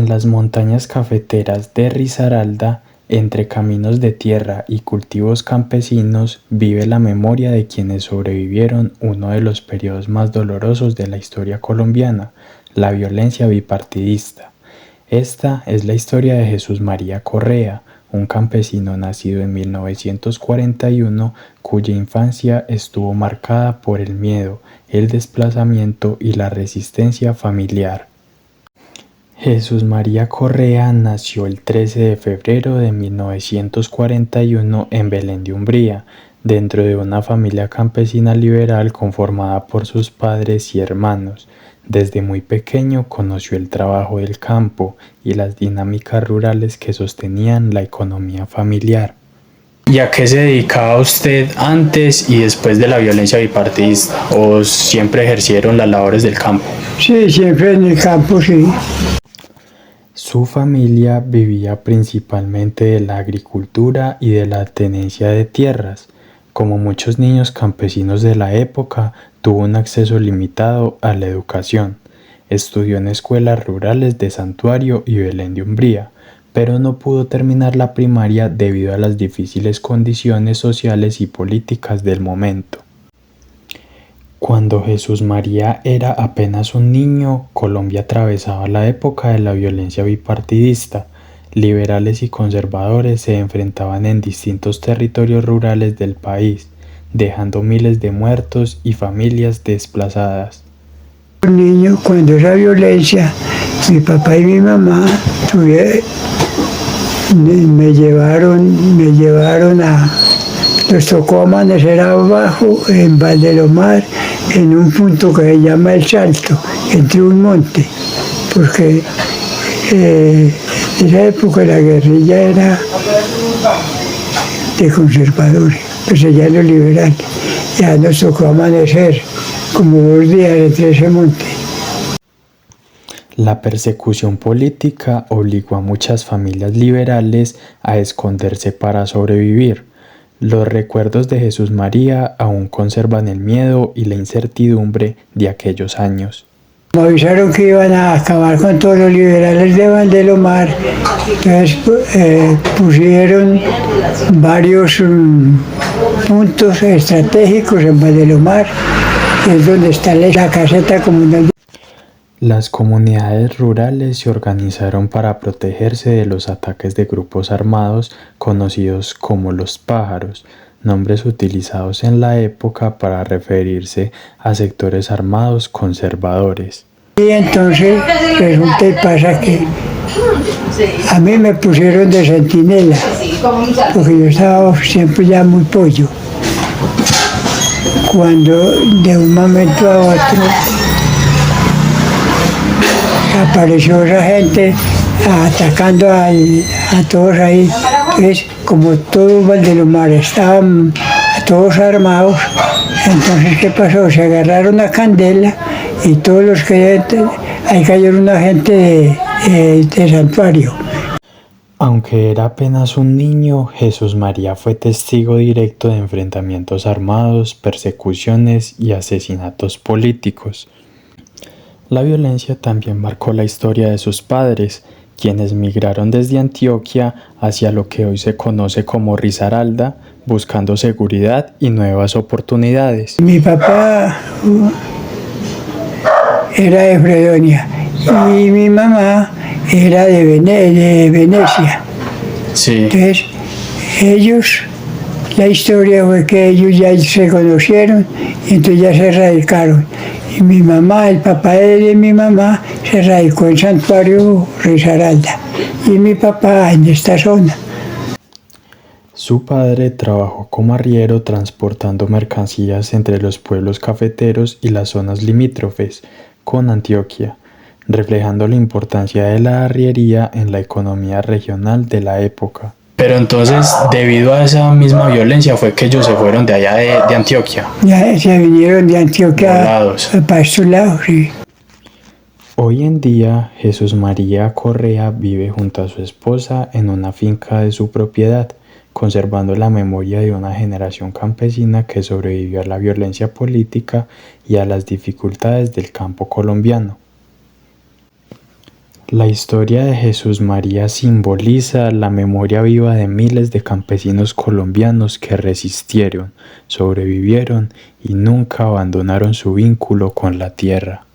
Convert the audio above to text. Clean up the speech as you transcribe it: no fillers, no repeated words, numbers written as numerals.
En las montañas cafeteras de Risaralda, entre caminos de tierra y cultivos campesinos, vive la memoria de quienes sobrevivieron uno de los periodos más dolorosos de la historia colombiana, la violencia bipartidista. Esta es la historia de Jesús María Correa, un campesino nacido en 1941 cuya infancia estuvo marcada por el miedo, el desplazamiento y la resistencia familiar. Jesús María Correa nació el 13 de febrero de 1941 en Belén de Umbría, dentro de una familia campesina liberal conformada por sus padres y hermanos. Desde muy pequeño conoció el trabajo del campo y las dinámicas rurales que sostenían la economía familiar. ¿Y a qué se dedicaba usted antes y después de la violencia bipartidista? ¿O siempre ejercieron las labores del campo? Sí, siempre en el campo, sí. Su familia vivía principalmente de la agricultura y de la tenencia de tierras. Como muchos niños campesinos de la época, tuvo un acceso limitado a la educación. Estudió en escuelas rurales de Santuario y Belén de Umbría, pero no pudo terminar la primaria debido a las difíciles condiciones sociales y políticas del momento. Cuando Jesús María era apenas un niño, Colombia atravesaba la época de la violencia bipartidista. Liberales y conservadores se enfrentaban en distintos territorios rurales del país, dejando miles de muertos y familias desplazadas. Un niño, cuando esa violencia, mi papá y mi mamá me llevaron nos tocó amanecer abajo en Valdelomar, en un punto que se llama El Salto, entre un monte, porque en esa época la guerrilla era de conservadores, pues ya los liberales. Ya nos tocó amanecer como 2 días entre ese monte. La persecución política obligó a muchas familias liberales a esconderse para sobrevivir. Los recuerdos de Jesús María aún conservan el miedo y la incertidumbre de aquellos años. Me avisaron que iban a acabar con todos los liberales de Valdelomar, entonces pusieron varios puntos estratégicos en Valdelomar, que es donde está la caseta comunal. Las comunidades rurales se organizaron para protegerse de los ataques de grupos armados conocidos como los pájaros, nombres utilizados en la época para referirse a sectores armados conservadores. Y entonces resulta y pasa que a mí me pusieron de centinela, porque yo estaba siempre ya muy pollo. Cuando de un momento a otro apareció esa gente atacando a todos ahí. Entonces, como todos Valdelomar estaban todos armados, entonces ¿qué pasó? Se agarraron a candela y todos los que ahí cayeron una gente de Santuario. Aunque era apenas un niño, Jesús María fue testigo directo de enfrentamientos armados, persecuciones y asesinatos políticos. La violencia también marcó la historia de sus padres, quienes migraron desde Antioquia hacia lo que hoy se conoce como Risaralda, buscando seguridad y nuevas oportunidades. Mi papá era de Fredonia y mi mamá era de Venecia. Sí. Entonces, la historia fue que ellos ya se conocieron y entonces ya se radicaron. Y mi mamá, el papá de mi mamá, se radicó en Santuario, Risaralda, y mi papá en esta zona. Su padre trabajó como arriero transportando mercancías entre los pueblos cafeteros y las zonas limítrofes con Antioquia, reflejando la importancia de la arriería en la economía regional de la época. Pero entonces, debido a esa misma violencia, fue que ellos se fueron de allá de Antioquia. Ya se vinieron de Antioquia para estos lados, sí. Hoy en día, Jesús María Correa vive junto a su esposa en una finca de su propiedad, conservando la memoria de una generación campesina que sobrevivió a la violencia política y a las dificultades del campo colombiano. La historia de Jesús María simboliza la memoria viva de miles de campesinos colombianos que resistieron, sobrevivieron y nunca abandonaron su vínculo con la tierra.